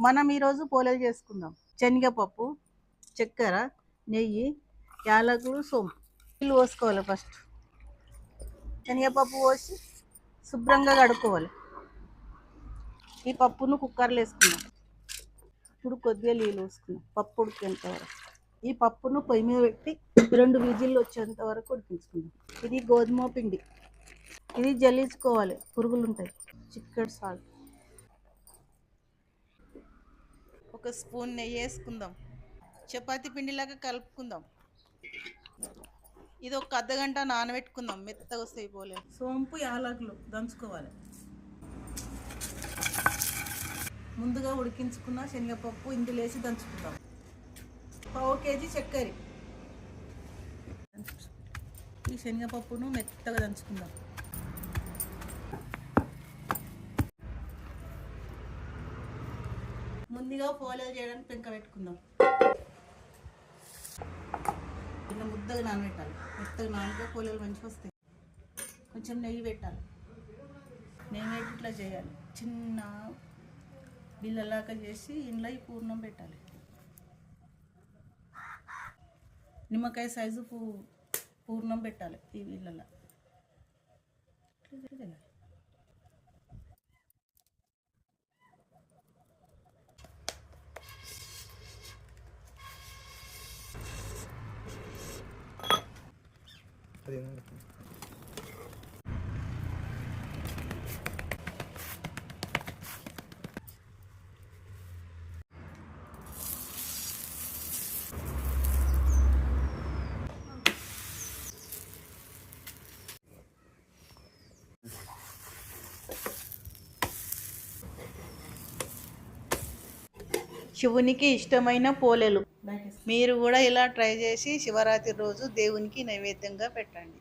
మనం ఈరోజు పోలేలు చేసుకుందాం. శనగపప్పు, చక్కెర, నెయ్యి, యాలకులు, సోంపు. నీళ్ళు పోసుకోవాలి. ఫస్ట్ శనగపప్పు పోసి శుభ్రంగా కడుక్కోవాలి. ఈ పప్పును కుక్కర్లో వేసుకుందాం. ఇప్పుడు కొద్దిగా నీళ్ళు పోసుకుందాం పప్పు ఉడికేంత వరకు. ఈ పప్పును పొయ్యి మీద పెట్టి 2 విజిల్లు వచ్చేంత వరకు ఉడికించుకుందాం. ఇది గోధుమ పిండి. ఇది జల్లించుకోవాలి, పురుగులు ఉంటాయి. చిక్కటి సాల్ట్, ఒక స్పూన్ నెయ్యి వేసుకుందాం. చపాతీ పిండిలాగా కలుపుకుందాం. ఇది ఒక అర్ధగంట నానబెట్టుకుందాం, మెత్తగా వస్తాయి పోలే. సోంపు, యాలకులు దంచుకోవాలి. ముందుగా ఉడికించుకున్న శనగపప్పు ఇందులో వేసి దంచుకుందాం. 1/2 కేజీ చక్కెర. ఈ శనగపప్పును మెత్తగా దంచుకుందాం. ముందుగా పోలేలు చేయడానికి పెంక పెట్టుకుందాం. ఇలా ముద్దగా నానబెట్టాలి. మెత్తగా నానితే పోలేలు మంచిగా వస్తాయి. కొంచెం నెయ్యి పెట్టాలి. నెయ్యి పెట్టి ఇట్లా చేయాలి. చిన్న బిల్లలాగా చేసి ఇంట్లో ఈ పూర్ణం పెట్టాలి. నిమ్మకాయ సైజు పూర్ణం పెట్టాలి ఈ బిళ్ళలో. శివునికి ఇష్టమైన పోలేలు. మీరు కూడా ఇలా ట్రై చేసి శివరాత్రి రోజు దేవునికి నైవేద్యంగా పెట్టండి.